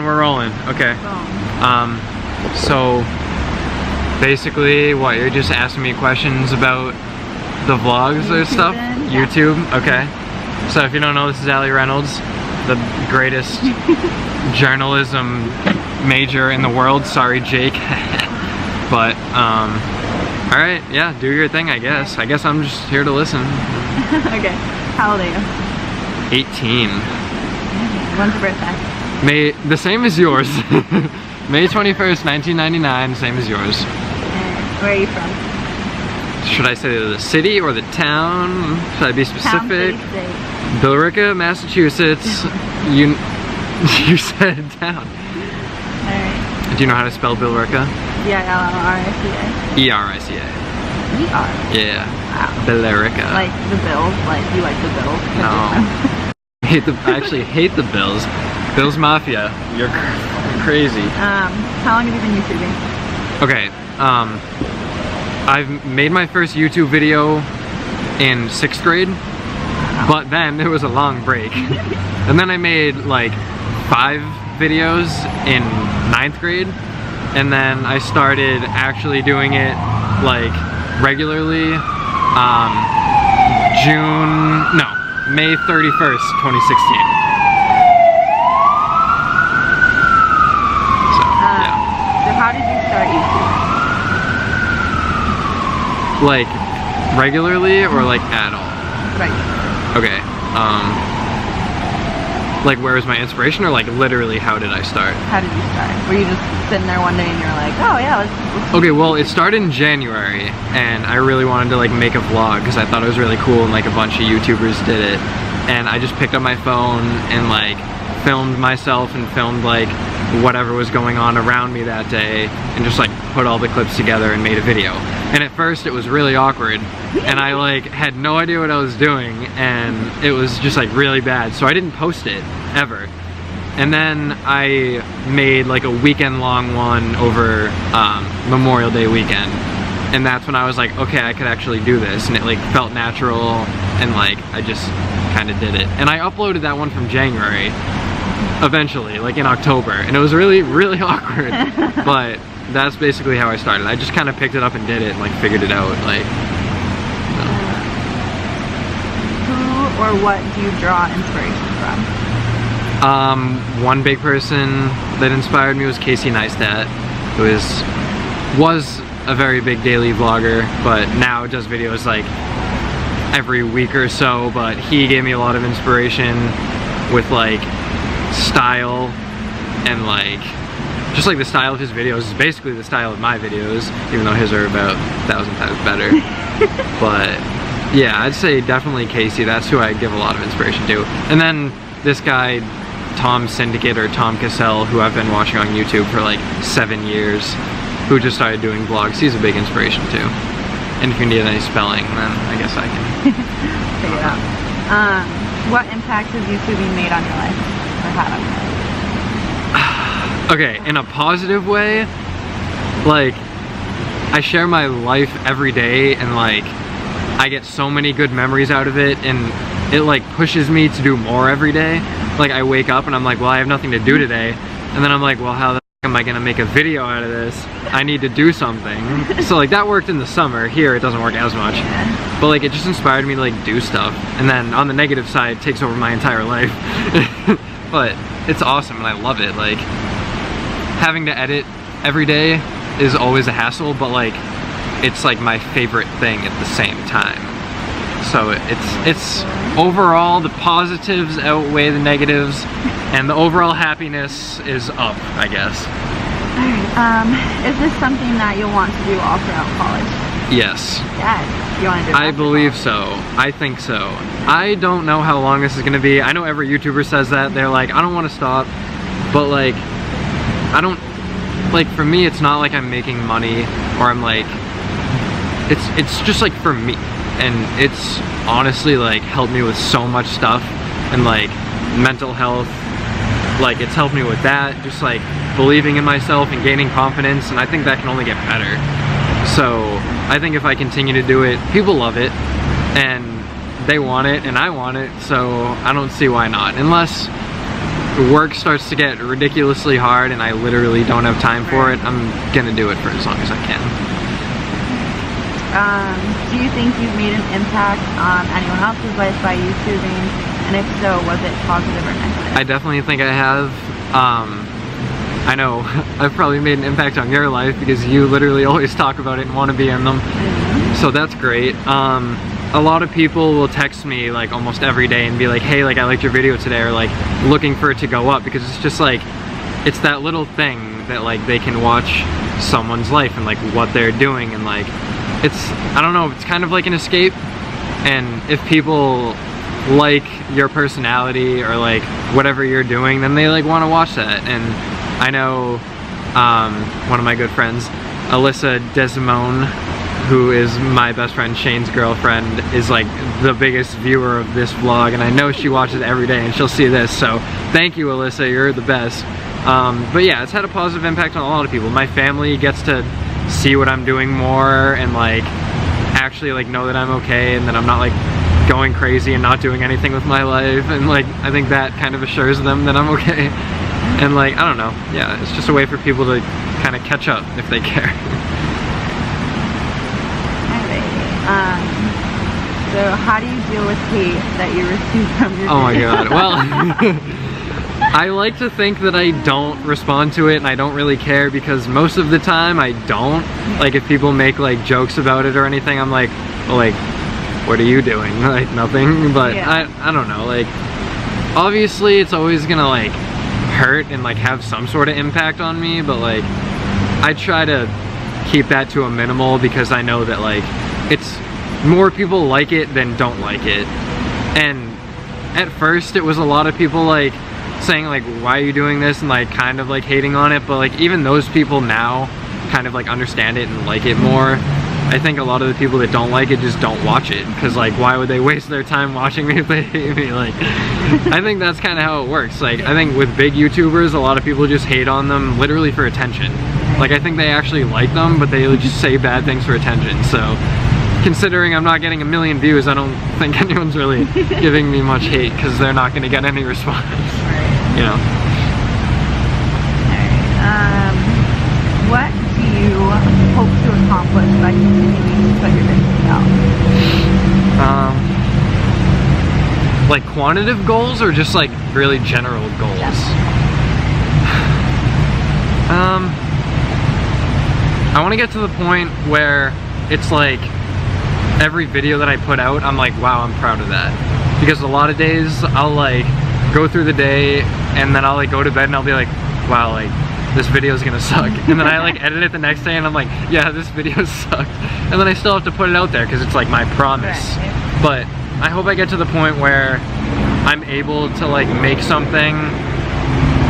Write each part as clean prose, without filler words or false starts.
we're rolling. Okay. Oh. So basically, what, you're just asking me questions about the vlogs or stuff? Yeah. YouTube? Okay. So if you don't know, this is Ali Reynolds, the greatest journalism major in the world. Sorry, Jake. But, alright, yeah, do your thing, I guess. I guess I'm just here to listen. Okay. How old are you? 18. When's your birthday? The same as yours. May 21st, 1999, same as yours. And where are you from? Should I say the city or the town? Should I be specific? Town, city, state. Billerica, Massachusetts. You said town. Alright. Do you know how to spell Billerica? B-I-L-L-R-I-C-A. E-R-I-C-A. E-R? Yeah. Wow. Billerica. Like the Bills? Like you like the Bills? No. I actually hate the Bills. Bills Mafia. You're crazy. How long have you been YouTubing? Okay. I've made my first YouTube video in 6th grade, but then there was a long break. And then I made like 5 videos in 9th grade, and then I started actually doing it like regularly May 31st, 2016. So, yeah. So how did you start YouTube? Like regularly or like at all? Right. Okay. Like where was my inspiration, or like literally how did I start? How did you start? Were you just sitting there one day and you're like, oh yeah, let's Okay, well it started in January, and I really wanted to like make a vlog because I thought it was really cool and like a bunch of YouTubers did it. And I just picked up my phone and like filmed myself and filmed like whatever was going on around me that day, and just like put all the clips together and made a video. And at first it was really awkward, and I like had no idea what I was doing, and it was just like really bad, so I didn't post it ever. And then I made like a weekend long one over Memorial Day weekend, and that's when I was like, okay, I could actually do this, and it like felt natural, and like I just kind of did it. And I uploaded that one from January eventually, like in October, and it was really awkward. But that's basically how I started. I just kind of picked it up and did it and like figured it out. Like, Who or what do you draw inspiration from? One big person that inspired me was Casey Neistat, who was a very big daily vlogger, but now does videos like every week or so. But he gave me a lot of inspiration with like style, and like just like the style of his videos is basically the style of my videos, even though his are about 1,000 times better. But yeah, I'd say definitely Casey. That's who I give a lot of inspiration to. And then this guy, Tom Syndicate, or Tom Cassell, who I've been watching on YouTube for like 7 years, who just started doing vlogs. He's a big inspiration too. And if you need any spelling, then I guess I can figure it out. What impact has YouTubing made on your life, or had on your life? Okay, in a positive way, like I share my life every day, and like I get so many good memories out of it, and it like pushes me to do more every day. Like I wake up and I'm like, well, I have nothing to do today, and then I'm like, well, how the f am I gonna make a video out of this? I need to do something. So like that worked in the summer. Here it doesn't work as much, but like it just inspired me to like do stuff. And then on the negative side, it takes over my entire life. But it's awesome and I love it. Like having to edit every day is always a hassle, but like it's like my favorite thing at the same time. So it's overall the positives outweigh the negatives, and the overall happiness is up, I guess. Alright, is this something that you'll want to do all throughout college? Yes. Yes. You want to do it I believe so. I think so. I don't know how long this is gonna be. I know every YouTuber says that. They're like, I don't want to stop, but like I don't, like for me it's not like I'm making money, or I'm like, it's just like for me, and it's honestly like helped me with so much stuff, and like mental health, like it's helped me with that, just like believing in myself and gaining confidence, and I think that can only get better. So I think if I continue to do it, people love it, and they want it, and I want it, so I don't see why not, unless work starts to get ridiculously hard and I literally don't have time for it, I'm gonna do it for as long as I can. Do you think you've made an impact on anyone else's life by YouTubing? And if so, was it positive or negative? I definitely think I have. I know I've probably made an impact on your life because you literally always talk about it and want to be in them. So that's great. A lot of people will text me like almost every day and be like, hey, like I liked your video today, or like looking for it to go up, because it's just like, it's that little thing that like they can watch someone's life and like what they're doing, and like it's, I don't know, it's kind of like an escape. And if people like your personality or like whatever you're doing, then they like want to watch that. And I know one of my good friends, Alyssa Desimone, who is my best friend Shane's girlfriend, is like the biggest viewer of this vlog, and I know she watches it every day and she'll see this, so thank you, Alyssa, you're the best. But yeah, it's had a positive impact on a lot of people. My family gets to see what I'm doing more and like actually like know that I'm okay and that I'm not like going crazy and not doing anything with my life, and like I think that kind of assures them that I'm okay. And like, I don't know, yeah, it's just a way for people to kind of catch up if they care. So how do you deal with hate that you receive from your Oh my god, well, I like to think that I don't respond to it and I don't really care, because most of the time I don't. Like if people make like jokes about it or anything, I'm like, well, like, what are you doing? Like nothing. But yeah. I don't know, like obviously it's always gonna like hurt and like have some sort of impact on me, but like I try to keep that to a minimal, because I know that like it's more people like it than don't like it. And at first it was a lot of people like saying like, why are you doing this, and like kind of like hating on it, but like even those people now kind of like understand it and like it more. I think a lot of the people that don't like it just don't watch it, because like why would they waste their time watching me if they hate me? Like I think that's kind of how it works. Like I think with big YouTubers, a lot of people just hate on them literally for attention. Like I think they actually like them, but they just say bad things for attention. So considering I'm not getting 1 million views, I don't think anyone's really giving me much hate, because they're not going to get any response. You know. What do you hope to accomplish by continuing to put your videos out? Like quantitative goals or just like really general goals? I want to get to the point where it's like every video that I put out, I'm like, wow, I'm proud of that. Because a lot of days I'll like go through the day and then I'll like go to bed and I'll be like, wow, like this video is gonna suck. And then I like edit it the next day and I'm like, yeah, this video sucked. And then I still have to put it out there because it's like my promise. But I hope I get to the point where I'm able to like make something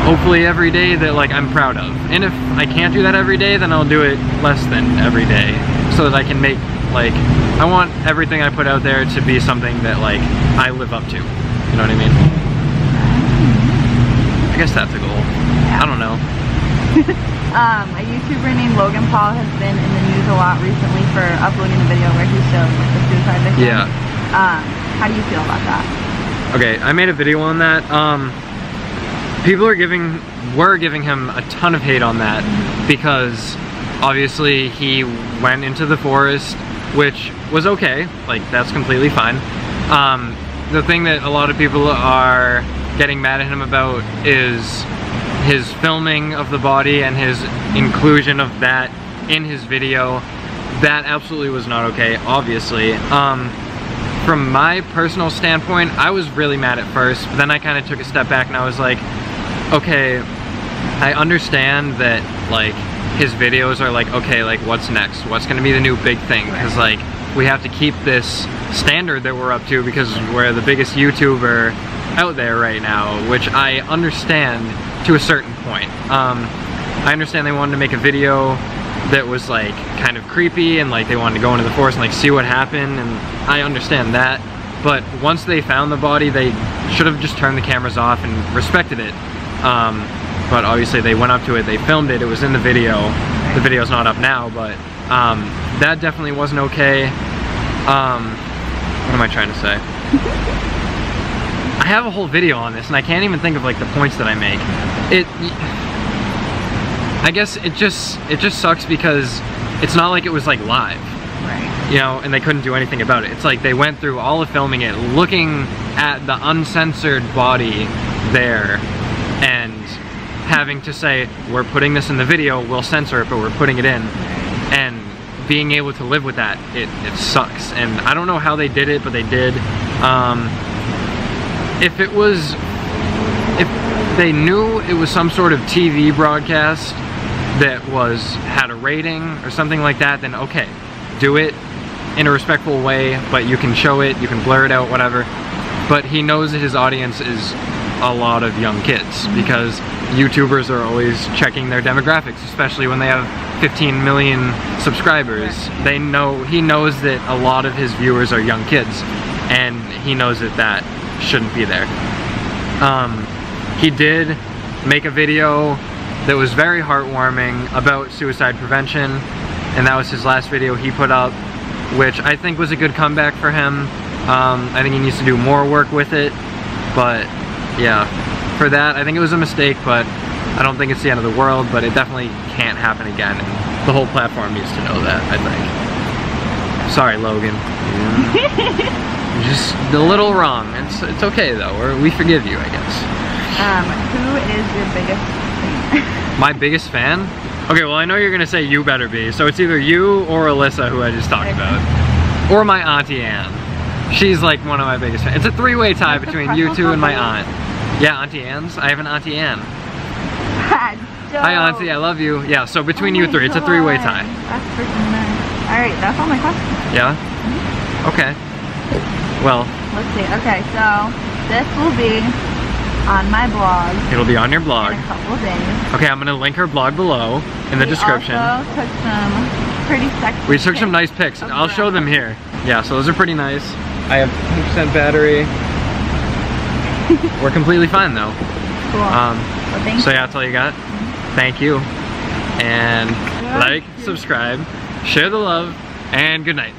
hopefully every day that like I'm proud of. And if I can't do that every day, then I'll do it less than every day, so that I can make like, I want everything I put out there to be something that like I live up to. You know what I mean? I guess that's a goal. Yeah. I don't know. A YouTuber named Logan Paul has been in the news a lot recently for uploading a video where he showed like the suicide victim. Yeah. How do you feel about that? Okay, I made a video on that. People were giving him a ton of hate on that, because obviously he went into the forest, which was okay, like that's completely fine. The thing that a lot of people are getting mad at him about is his filming of the body and his inclusion of that in his video. That absolutely was not okay, obviously. From my personal standpoint, I was really mad at first, but then I kind of took a step back and I was like, okay, I understand that like his videos are like, okay, like what's next? What's gonna be the new big thing? Because like we have to keep this standard that we're up to, because we're the biggest YouTuber out there right now, which I understand to a certain point. I understand they wanted to make a video that was like kind of creepy and like they wanted to go into the forest and like see what happened, and I understand that. But once they found the body, they should have just turned the cameras off and respected it. But obviously they went up to it, they filmed it, it was in the video. The video's not up now, but that definitely wasn't okay. What am I trying to say? I have a whole video on this and I can't even think of like the points that I make. I guess it just sucks because it's not like it was like live. Right. You know, and they couldn't do anything about it. It's like they went through all of filming it, looking at the uncensored body there, and having to say, we're putting this in the video, we'll censor it, but we're putting it in. And being able to live with that, it sucks. And I don't know how they did it, but they did. If they knew it was some sort of TV broadcast that had a rating or something like that, then okay, do it in a respectful way, but you can show it, you can blur it out, whatever. But he knows that his audience is a lot of young kids, because YouTubers are always checking their demographics, especially when they have 15 million subscribers. He knows that a lot of his viewers are young kids, and he knows that that shouldn't be there. He did make a video that was very heartwarming about suicide prevention, and that was his last video he put up, which I think was a good comeback for him. I think he needs to do more work with it, but yeah, for that, I think it was a mistake, but I don't think it's the end of the world, but it definitely can't happen again. The whole platform needs to know that, I think. Sorry, Logan. You're just a little wrong. It's okay though, we forgive you, I guess. Who is your biggest fan? My biggest fan? Okay, well I know you're gonna say you better be, so it's either you or Alyssa, who I just talked about. Or my Auntie Anne. She's like one of my biggest fans. It's a three-way tie between you two and my aunt. Yeah, Auntie Anne's. I have an Auntie Anne. Hi Auntie, I love you. Yeah, so between you three, it's a three-way tie. That's freaking nice. Alright, that's all my questions. Yeah? Okay. Well. Let's see. Okay, so this will be on my blog. It'll be on your blog. In a couple of days. Okay, I'm gonna link her blog below in the description. We also took some pretty sexy We took some nice pics. I'll show them here. Yeah, so those are pretty nice. I have 100% battery. We're completely fine though. Cool. Well, so yeah, that's all you got. Thank you. And like, subscribe, share the love, and good night.